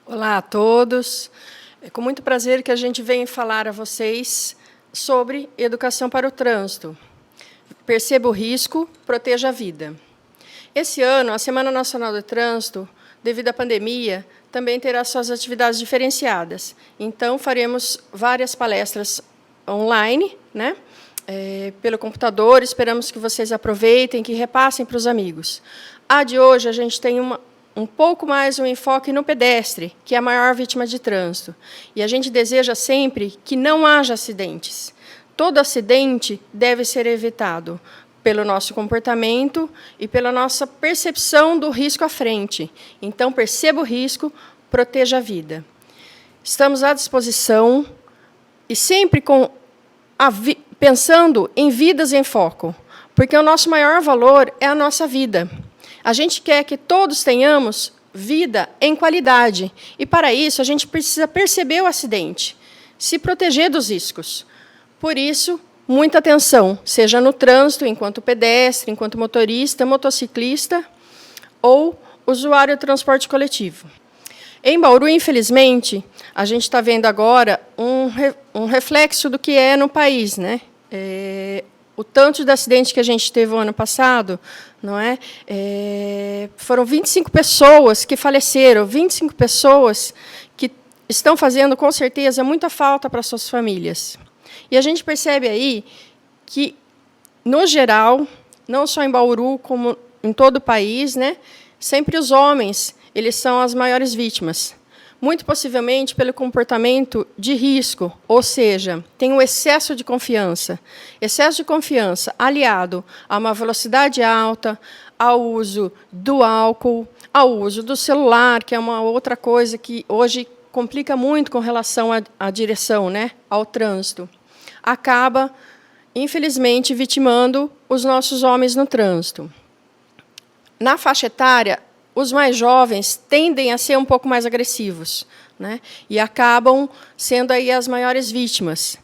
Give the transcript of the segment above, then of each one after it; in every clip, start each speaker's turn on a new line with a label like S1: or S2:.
S1: Olá a todos. É com muito prazer que a gente vem falar a vocês sobre educação para o trânsito. Perceba o risco, proteja a vida. Esse ano, a Semana Nacional do Trânsito, devido à pandemia, também terá suas atividades diferenciadas. Então, faremos várias palestras online, né? Pelo computador. Esperamos que vocês aproveitem, que repassem para os amigos. A de hoje, a gente tem um pouco mais um enfoque no pedestre, que é a maior vítima de trânsito. E a gente deseja sempre que não haja acidentes. Todo acidente deve ser evitado pelo nosso comportamento e pela nossa percepção do risco à frente. Então, perceba o risco, proteja a vida. Estamos à disposição e sempre pensando em vidas em foco, porque o nosso maior valor é a nossa vida. A gente quer que todos tenhamos vida em qualidade. E, para isso, a gente precisa perceber o acidente, se proteger dos riscos. Por isso, muita atenção, seja no trânsito, enquanto pedestre, enquanto motorista, motociclista ou usuário do transporte coletivo. Em Bauru, infelizmente, a gente está vendo agora um reflexo do que é no país, né? O tanto de acidente que a gente teve o ano passado, não é? Foram 25 pessoas que faleceram, 25 pessoas que estão fazendo, com certeza, muita falta para suas famílias. E a gente percebe aí que, no geral, não só em Bauru, como em todo o país, né, sempre os homens eles são as maiores vítimas. Muito possivelmente pelo comportamento de risco, ou seja, tem um excesso de confiança. Excesso de confiança aliado a uma velocidade alta, ao uso do álcool, ao uso do celular, que é uma outra coisa que hoje complica muito com relação à direção, né, ao trânsito. Acaba, infelizmente, vitimando os nossos homens no trânsito. Na faixa etária, os mais jovens tendem a ser um pouco mais agressivos, né? E acabam sendo aí as maiores vítimas.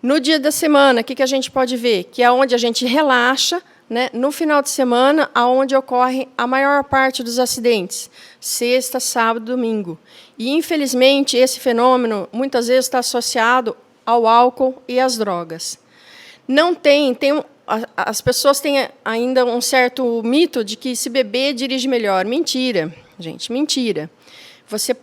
S1: No dia da semana, o que a gente pode ver? Que é onde a gente relaxa, né? No final de semana, aonde ocorre a maior parte dos acidentes, sexta, sábado, domingo. E, infelizmente, esse fenômeno muitas vezes está associado ao álcool e às drogas. As pessoas têm ainda um certo mito de que se beber dirige melhor. Mentira, gente, mentira. Você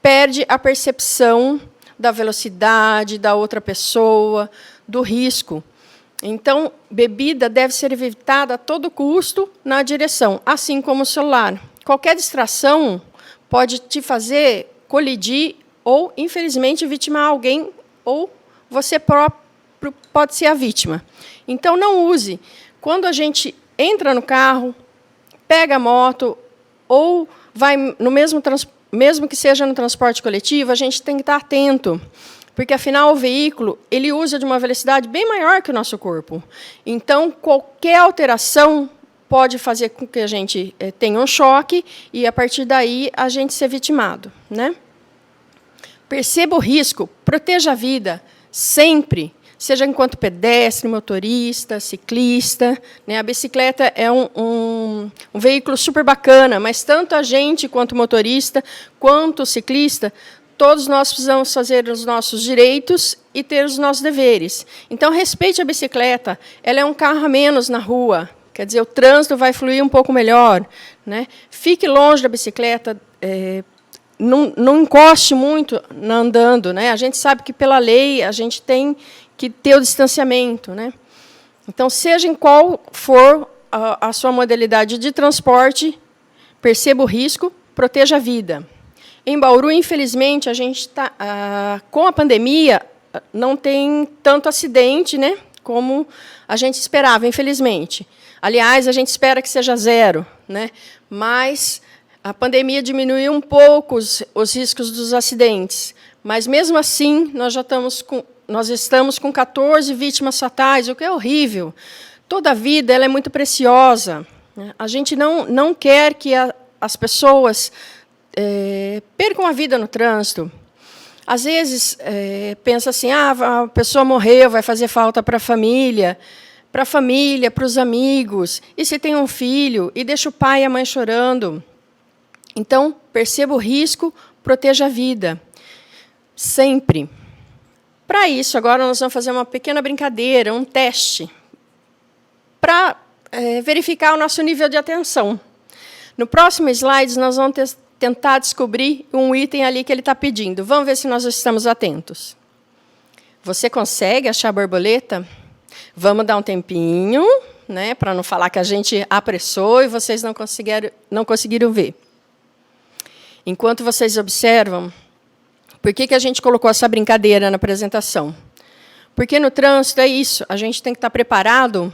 S1: perde a percepção da velocidade da outra pessoa, do risco. Então, bebida deve ser evitada a todo custo na direção, assim como o celular. Qualquer distração pode te fazer colidir ou, infelizmente, vitimar alguém, ou você próprio pode ser a vítima. Então, não use. Quando a gente entra no carro, pega a moto, ou vai no mesmo que seja no transporte coletivo, a gente tem que estar atento, porque, afinal, o veículo ele usa de uma velocidade bem maior que o nosso corpo. Então, qualquer alteração pode fazer com que a gente tenha um choque e, a partir daí, a gente ser vitimado, né? Perceba o risco, proteja a vida, sempre, seja enquanto pedestre, motorista, ciclista, né? A bicicleta é um veículo super bacana, mas tanto a gente, quanto o motorista, quanto o ciclista, todos nós precisamos fazer os nossos direitos e ter os nossos deveres. Então, respeite a bicicleta, ela é um carro a menos na rua, quer dizer, o trânsito vai fluir um pouco melhor, né? Fique longe da bicicleta, não encoste muito andando, né? A gente sabe que, pela lei, a gente tem que ter o distanciamento, né? Então, seja em qual for a sua modalidade de transporte, perceba o risco, proteja a vida. Em Bauru, infelizmente, a gente com a pandemia, não tem tanto acidente, né, como a gente esperava, infelizmente. Aliás, a gente espera que seja zero, né? Mas a pandemia diminuiu um pouco os riscos dos acidentes. Mas, mesmo assim, nós estamos com 14 vítimas fatais, o que é horrível. Toda vida ela é muito preciosa. A gente não quer que as pessoas percam a vida no trânsito. Às vezes, pensa assim, a pessoa morreu, vai fazer falta para a família, para os amigos. E se tem um filho, e deixa o pai e a mãe chorando. Então, perceba o risco, proteja a vida. Sempre. Para isso, agora nós vamos fazer uma pequena brincadeira, um teste, para verificar o nosso nível de atenção. No próximo slide, nós vamos tentar descobrir um item ali que ele está pedindo. Vamos ver se nós estamos atentos. Você consegue achar a borboleta? Vamos dar um tempinho, né, para não falar que a gente apressou e vocês não conseguiram ver. Enquanto vocês observam, por que a gente colocou essa brincadeira na apresentação? Porque no trânsito é isso, a gente tem que estar preparado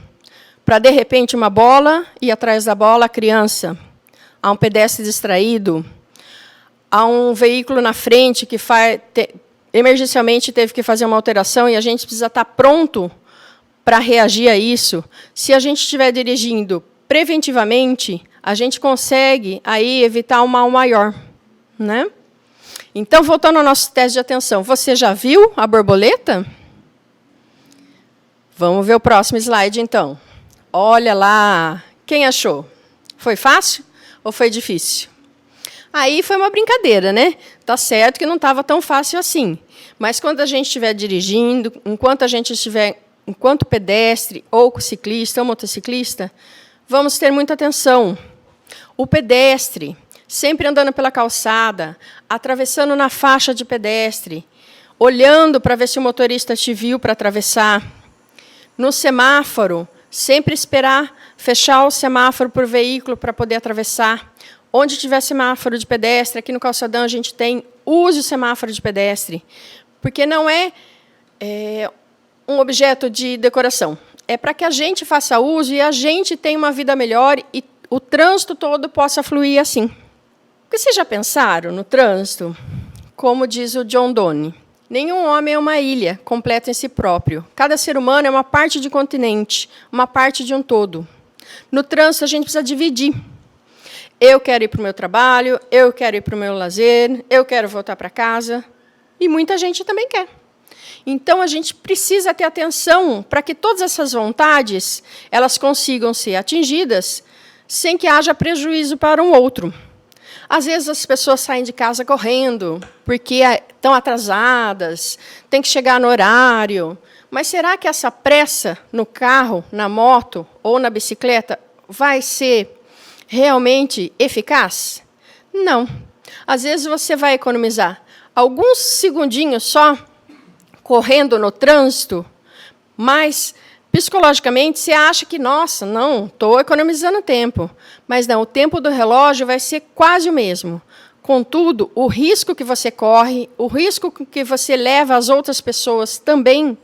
S1: para, de repente, uma bola e atrás da bola a criança. Há um pedestre distraído, há um veículo na frente que emergencialmente teve que fazer uma alteração e a gente precisa estar pronto para reagir a isso. Se a gente estiver dirigindo preventivamente, a gente consegue aí evitar um mal maior, né? Então, voltando ao nosso teste de atenção, você já viu a borboleta? Vamos ver o próximo slide, então. Olha lá, quem achou? Foi fácil ou foi difícil? Aí foi uma brincadeira, né? Tá certo que não estava tão fácil assim. Mas quando a gente estiver dirigindo, enquanto pedestre, ou ciclista, ou motociclista, vamos ter muita atenção. O pedestre, sempre andando pela calçada, atravessando na faixa de pedestre, olhando para ver se o motorista te viu para atravessar. No semáforo, sempre esperar fechar o semáforo para o veículo para poder atravessar. Onde tiver semáforo de pedestre, aqui no calçadão a gente tem, use o semáforo de pedestre, porque não é um objeto de decoração. É para que a gente faça uso e a gente tenha uma vida melhor e o trânsito todo possa fluir assim. Porque vocês já pensaram no trânsito? Como diz o John Donne, nenhum homem é uma ilha completa em si próprio. Cada ser humano é uma parte de um continente, uma parte de um todo. No trânsito, a gente precisa dividir. Eu quero ir para o meu trabalho, eu quero ir para o meu lazer, eu quero voltar para casa. E muita gente também quer. Então, a gente precisa ter atenção para que todas essas vontades elas consigam ser atingidas sem que haja prejuízo para um outro. Às vezes, as pessoas saem de casa correndo, porque estão atrasadas, têm que chegar no horário. Mas será que essa pressa no carro, na moto ou na bicicleta vai ser realmente eficaz? Não. Às vezes, você vai economizar alguns segundinhos só, correndo no trânsito, mas, psicologicamente, você acha que, nossa, não, estou economizando tempo. Mas não, o tempo do relógio vai ser quase o mesmo. Contudo, o risco que você corre, o risco que você leva às outras pessoas também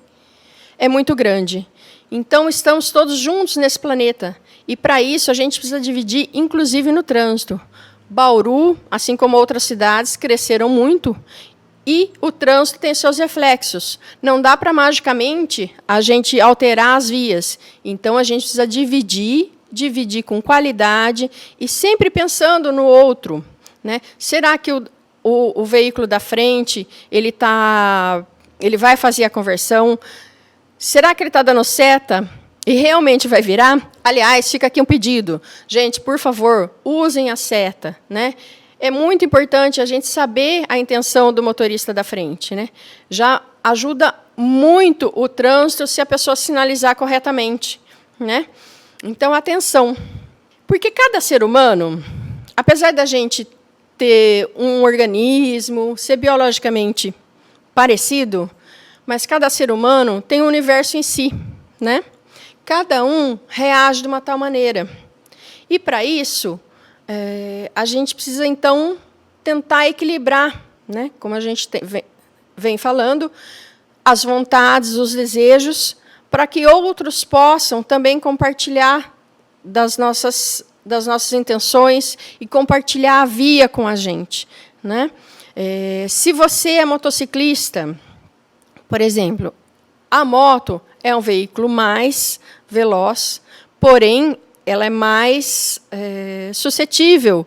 S1: é muito grande. Então, estamos todos juntos nesse planeta. E, para isso, a gente precisa dividir, inclusive, no trânsito. Bauru, assim como outras cidades, cresceram muito. E o trânsito tem seus reflexos. Não dá para, magicamente, a gente alterar as vias. Então, a gente precisa dividir com qualidade e sempre pensando no outro, né? Será que o veículo da frente ele vai fazer a conversão? Será que ele está dando seta e realmente vai virar? Aliás, fica aqui um pedido. Gente, por favor, usem a seta, né? É muito importante a gente saber a intenção do motorista da frente, né? Já ajuda muito o trânsito se a pessoa sinalizar corretamente, né? Então, atenção. Porque cada ser humano, apesar da gente ter um organismo, ser biologicamente parecido, mas cada ser humano tem um universo em si, né? Cada um reage de uma tal maneira. E, para isso, a gente precisa, então, tentar equilibrar, né? Como a gente vem falando, as vontades, os desejos, para que outros possam também compartilhar das nossas intenções e compartilhar a via com a gente, né? Se você é motociclista, por exemplo, a moto é um veículo mais veloz, porém, ela é mais suscetível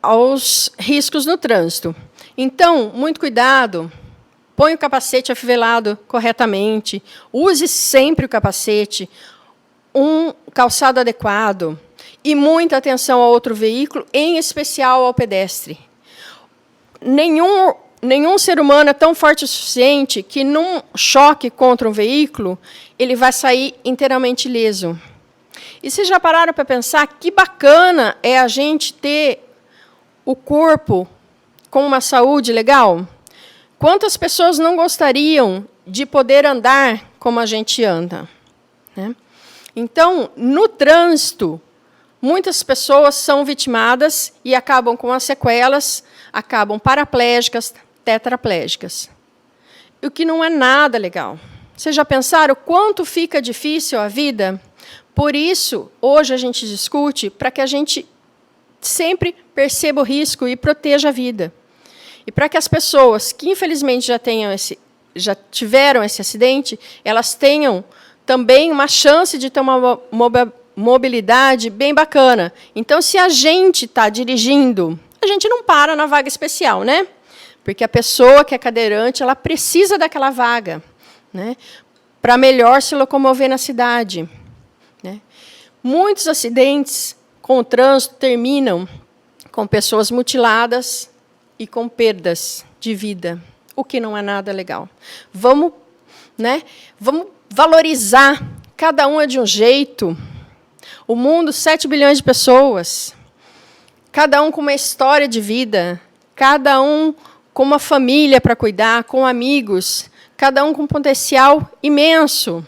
S1: aos riscos no trânsito. Então, muito cuidado, põe o capacete afivelado corretamente, use sempre o capacete, um calçado adequado e muita atenção ao outro veículo, em especial ao pedestre. nenhum ser humano é tão forte o suficiente que, num choque contra um veículo, ele vai sair inteiramente ileso. E vocês já pararam para pensar que bacana é a gente ter o corpo com uma saúde legal? Quantas pessoas não gostariam de poder andar como a gente anda, né? Então, no trânsito, muitas pessoas são vitimadas e acabam com as sequelas, acabam paraplégicas, tetraplégicas. O que não é nada legal. Vocês já pensaram o quanto fica difícil a vida? Por isso, hoje a gente discute para que a gente sempre perceba o risco e proteja a vida. E para que as pessoas que, infelizmente, já tiveram esse acidente, elas tenham também uma chance de ter uma mobilidade bem bacana. Então, se a gente está dirigindo, a gente não para na vaga especial, né? Porque a pessoa que é cadeirante, ela precisa daquela vaga, né? Para melhor se locomover na cidade, né? Muitos acidentes com o trânsito terminam com pessoas mutiladas e com perdas de vida, o que não é nada legal. Vamos valorizar, cada um é de um jeito. O mundo, 7 bilhões de pessoas, cada um com uma história de vida, cada um com uma família para cuidar, com amigos, cada um com um potencial imenso.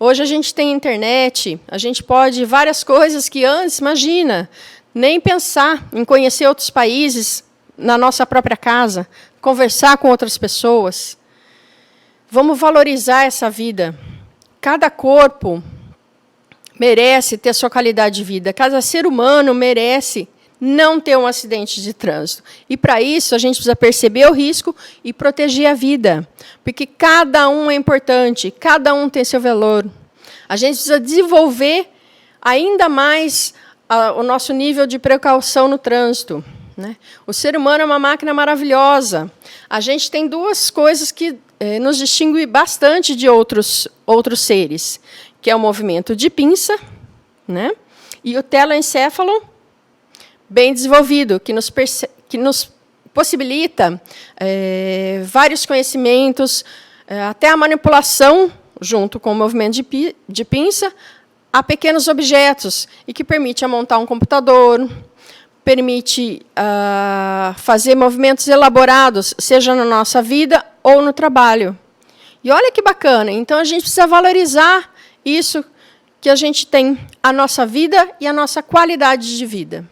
S1: Hoje a gente tem internet, a gente pode várias coisas que antes, imagina, nem pensar em conhecer outros países na nossa própria casa, conversar com outras pessoas. Vamos valorizar essa vida. Cada corpo merece ter sua qualidade de vida. Cada ser humano merece não ter um acidente de trânsito. E, para isso, a gente precisa perceber o risco e proteger a vida. Porque cada um é importante, cada um tem seu valor. A gente precisa desenvolver ainda mais o nosso nível de precaução no trânsito, né? O ser humano é uma máquina maravilhosa. A gente tem duas coisas que nos distinguem bastante de outros seres, que é o movimento de pinça, né? E o telencéfalo bem desenvolvido, que nos possibilita vários conhecimentos, até a manipulação, junto com o movimento de pinça, a pequenos objetos, e que permite montar um computador, permite fazer movimentos elaborados, seja na nossa vida ou no trabalho. E olha que bacana, então a gente precisa valorizar isso que a gente tem, a nossa vida e a nossa qualidade de vida.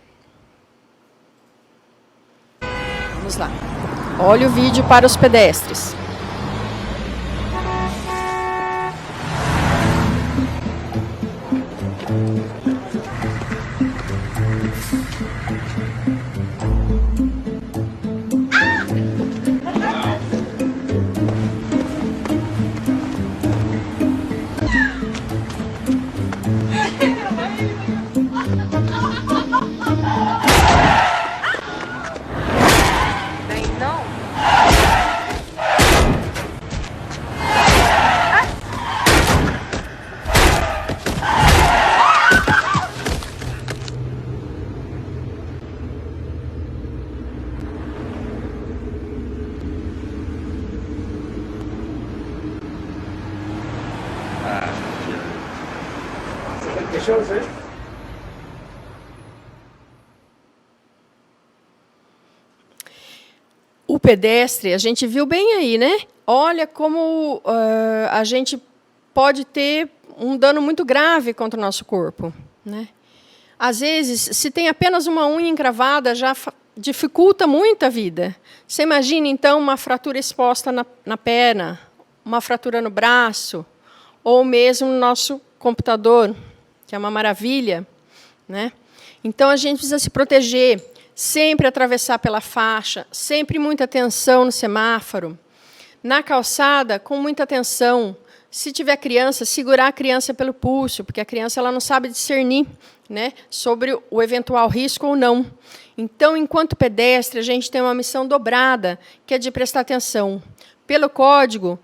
S1: Vamos lá. Olha o vídeo para os pedestres. O pedestre, a gente viu bem aí, né? Olha como a gente pode ter um dano muito grave contra o nosso corpo, né? Às vezes, se tem apenas uma unha encravada, já dificulta muito a vida. Você imagina, então, uma fratura exposta na perna, uma fratura no braço, ou mesmo no nosso computador, que é uma maravilha, né? Então, a gente precisa se proteger, sempre atravessar pela faixa, sempre muita atenção no semáforo. Na calçada, com muita atenção. Se tiver criança, segurar a criança pelo pulso, porque a criança ela não sabe discernir, né, sobre o eventual risco ou não. Então, enquanto pedestre, a gente tem uma missão dobrada, que é de prestar atenção. Pelo código,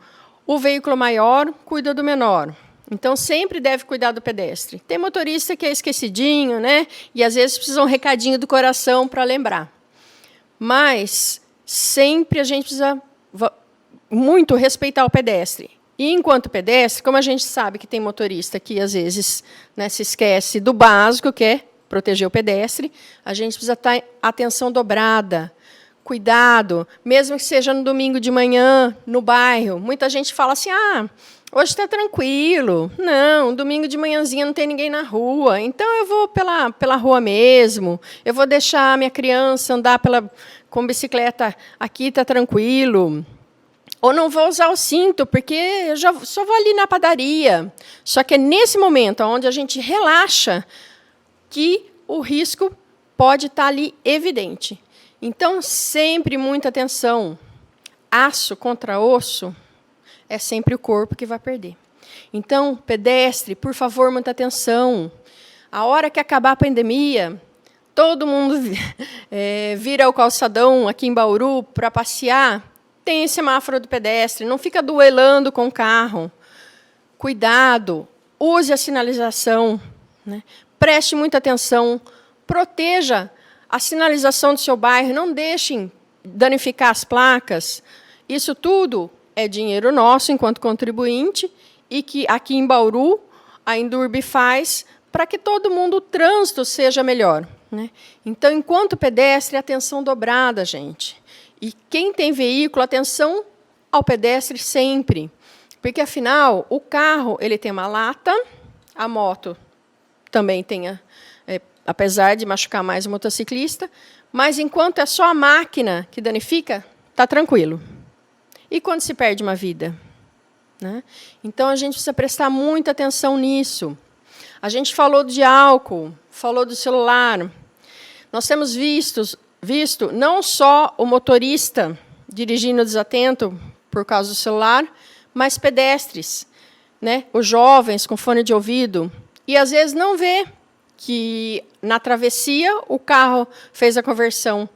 S1: o veículo maior cuida do menor. Então, sempre deve cuidar do pedestre. Tem motorista que é esquecidinho, né? E, às vezes, precisa um recadinho do coração para lembrar. Mas, sempre a gente precisa muito respeitar o pedestre. E, enquanto pedestre, como a gente sabe que tem motorista que, às vezes, né, se esquece do básico, que é proteger o pedestre, a gente precisa estar atenção dobrada, cuidado, mesmo que seja no domingo de manhã, no bairro. Muita gente fala assim, hoje está tranquilo. Não, domingo de manhãzinha não tem ninguém na rua, então eu vou pela rua mesmo, eu vou deixar a minha criança andar com bicicleta aqui, está tranquilo. Ou não vou usar o cinto, porque eu só vou ali na padaria. Só que é nesse momento onde a gente relaxa que o risco pode estar ali evidente. Então, sempre muita atenção. Aço contra osso é sempre o corpo que vai perder. Então, pedestre, por favor, muita atenção. A hora que acabar a pandemia, todo mundo vira o calçadão aqui em Bauru para passear. Tem semáforo do pedestre, não fica duelando com o carro. Cuidado, use a sinalização, né? Preste muita atenção, proteja a sinalização do seu bairro, não deixem danificar as placas. Isso tudo é dinheiro nosso, enquanto contribuinte, e que aqui em Bauru a Indurb faz para que todo mundo, o trânsito seja melhor, né? Então, enquanto pedestre, atenção dobrada, gente. E quem tem veículo, atenção ao pedestre sempre. Porque, afinal, o carro ele tem uma lata, a moto também tem, apesar de machucar mais o motociclista, mas, enquanto é só a máquina que danifica, está tranquilo. E quando se perde uma vida? Né? Então, a gente precisa prestar muita atenção nisso. A gente falou de álcool, falou do celular. Nós temos visto não só o motorista dirigindo desatento por causa do celular, mas pedestres, né? Os jovens com fone de ouvido. E, às vezes, não vê que, na travessia, o carro fez a conversão.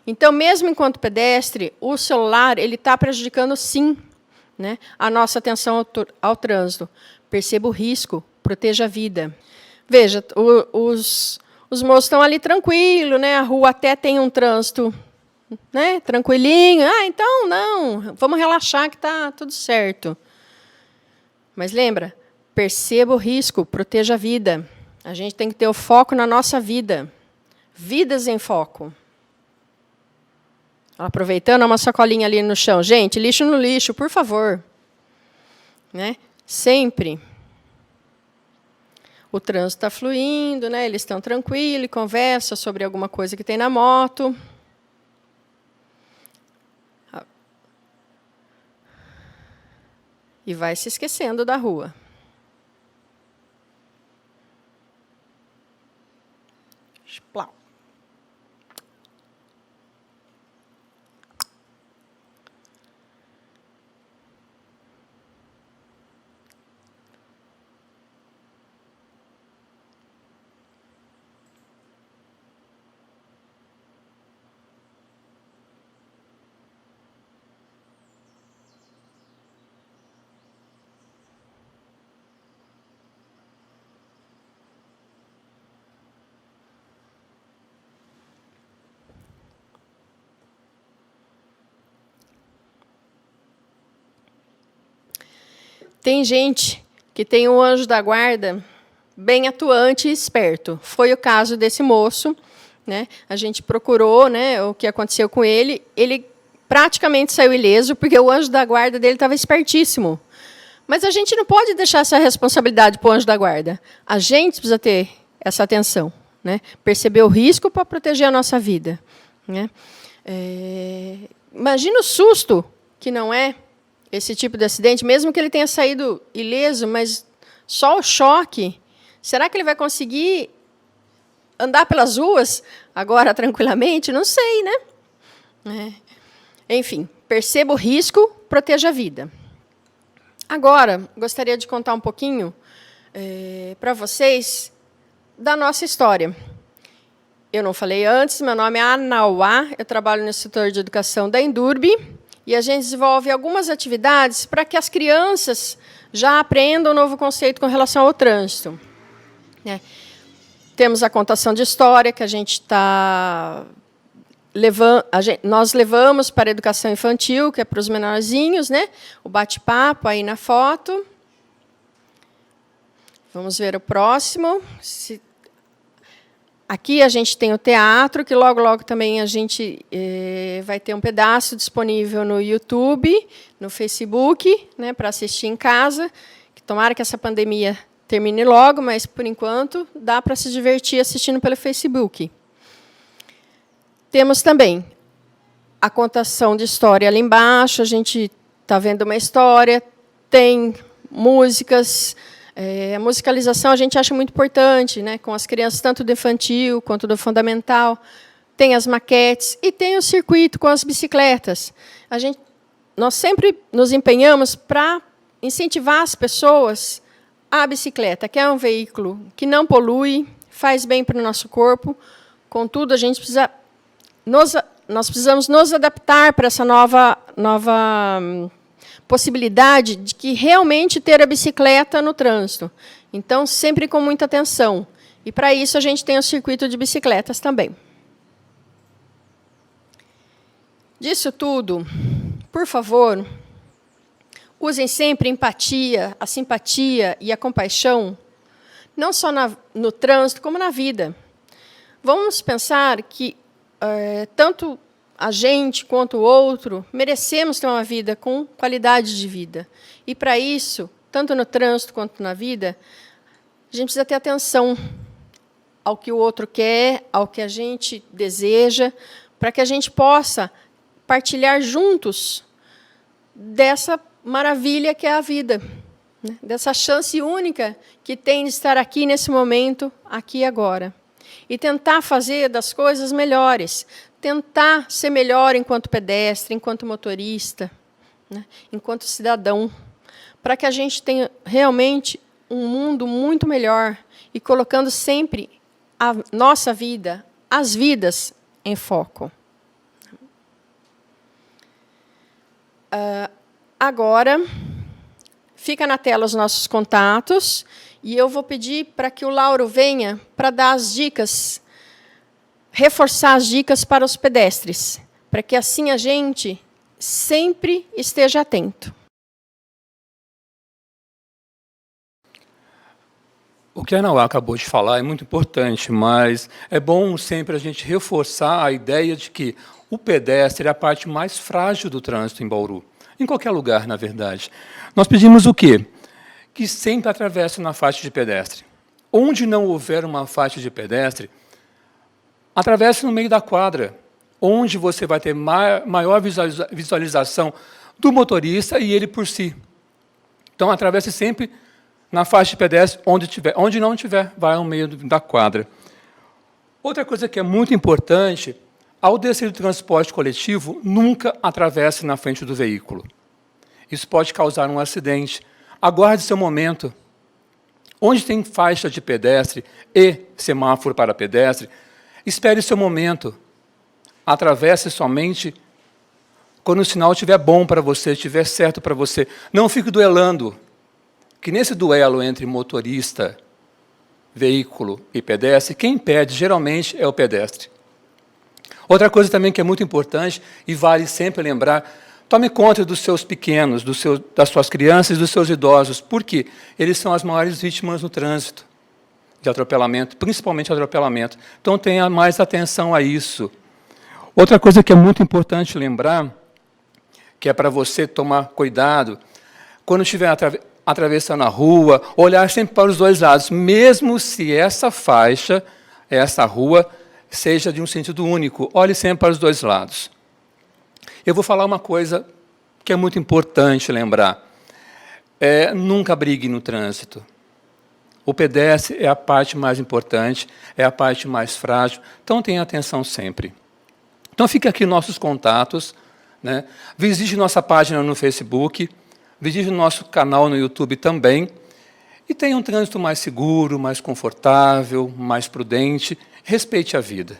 S1: Então, mesmo enquanto pedestre, o celular está prejudicando, sim, né, a nossa atenção ao trânsito. Perceba o risco, proteja a vida. Veja, os moços estão ali tranquilos, né? A rua até tem um trânsito, né, tranquilinho. Então, não, vamos relaxar que está tudo certo. Mas lembra, perceba o risco, proteja a vida. A gente tem que ter o foco na nossa vida. Vidas em foco. Aproveitando, uma sacolinha ali no chão. Gente, lixo no lixo, por favor. Né? Sempre. O trânsito está fluindo, né? Eles estão tranquilos, conversam sobre alguma coisa que tem na moto. E vai se esquecendo da rua. Plau. Tem gente que tem um anjo da guarda bem atuante e esperto. Foi o caso desse moço, né? A gente procurou, né, o que aconteceu com ele. Ele praticamente saiu ileso, porque o anjo da guarda dele estava espertíssimo. Mas a gente não pode deixar essa responsabilidade para o anjo da guarda. A gente precisa ter essa atenção, né? Perceber o risco para proteger a nossa vida, né? Imagina o susto que não é esse tipo de acidente, mesmo que ele tenha saído ileso, mas só o choque. Será que ele vai conseguir andar pelas ruas agora tranquilamente? Não sei, né? Enfim, perceba o risco, proteja a vida. Agora, gostaria de contar um pouquinho para vocês da nossa história. Eu não falei antes, meu nome é Anauá, eu trabalho no setor de educação da Indurb, e a gente desenvolve algumas atividades para que as crianças já aprendam um novo conceito com relação ao trânsito. Temos a contação de história, que a gente está nós levamos para a educação infantil, que é para os menorzinhos, né? O bate-papo aí na foto. Vamos ver o próximo. Aqui a gente tem o teatro, que logo, logo também a gente vai ter um pedaço disponível no YouTube, no Facebook, né, para assistir em casa. Tomara que essa pandemia termine logo, mas, por enquanto, dá para se divertir assistindo pelo Facebook. Temos também a contação de história ali embaixo. A gente está vendo uma história, tem músicas. A musicalização a gente acha muito importante, né, com as crianças, tanto do infantil quanto do fundamental. Tem as maquetes e tem o circuito com as bicicletas. Nós sempre nos empenhamos para incentivar as pessoas à bicicleta, que é um veículo que não polui, faz bem para o nosso corpo. Contudo, nós precisamos nos adaptar para essa nova possibilidade de que realmente ter a bicicleta no trânsito. Então, sempre com muita atenção. E, para isso, a gente tem o circuito de bicicletas também. Disso tudo, por favor, usem sempre a empatia, a simpatia e a compaixão, não só no trânsito, como na vida. Vamos pensar que tanto a gente quanto o outro merecemos ter uma vida com qualidade de vida. E, para isso, tanto no trânsito quanto na vida, a gente precisa ter atenção ao que o outro quer, ao que a gente deseja, para que a gente possa partilhar juntos dessa maravilha que é a vida, né? Dessa chance única que tem de estar aqui nesse momento, aqui e agora. E tentar fazer das coisas melhores, tentar ser melhor enquanto pedestre, enquanto motorista, né, enquanto cidadão, para que a gente tenha realmente um mundo muito melhor e colocando sempre a nossa vida, as vidas, em foco. Agora, fica na tela os nossos contatos e eu vou pedir para que o Lauro venha para dar as dicas, reforçar as dicas para os pedestres, para que assim a gente sempre esteja atento.
S2: O que a Nauá acabou de falar é muito importante, mas é bom sempre a gente reforçar a ideia de que o pedestre é a parte mais frágil do trânsito em Bauru, em qualquer lugar, na verdade. Nós pedimos o quê? Que sempre atravesse na faixa de pedestre. Onde não houver uma faixa de pedestre, atravesse no meio da quadra, onde você vai ter maior visualização do motorista e ele por si. Então, atravesse sempre na faixa de pedestre, onde não tiver, vai ao meio da quadra. Outra coisa que é muito importante, ao descer do transporte coletivo, nunca atravesse na frente do veículo. Isso pode causar um acidente. Aguarde seu momento. Onde tem faixa de pedestre e semáforo para pedestre, espere seu momento. Atravesse somente quando o sinal estiver bom para você, estiver certo para você. Não fique duelando, que nesse duelo entre motorista, veículo e pedestre, quem perde geralmente é o pedestre. Outra coisa também que é muito importante e vale sempre lembrar, tome conta dos seus pequenos, das suas crianças e dos seus idosos, porque eles são as maiores vítimas no trânsito de atropelamento, principalmente atropelamento. Então, tenha mais atenção a isso. Outra coisa que é muito importante lembrar, que é para você tomar cuidado, quando estiver atravessando a rua, olhar sempre para os dois lados, mesmo se essa faixa, essa rua, seja de um sentido único, olhe sempre para os dois lados. Eu vou falar uma coisa que é muito importante lembrar. Nunca brigue no trânsito. O pedestre é a parte mais importante, é a parte mais frágil, então tenha atenção sempre. Então, fica aqui nossos contatos, né? Visite nossa página no Facebook, visite nosso canal no YouTube também, e tenha um trânsito mais seguro, mais confortável, mais prudente, respeite a vida.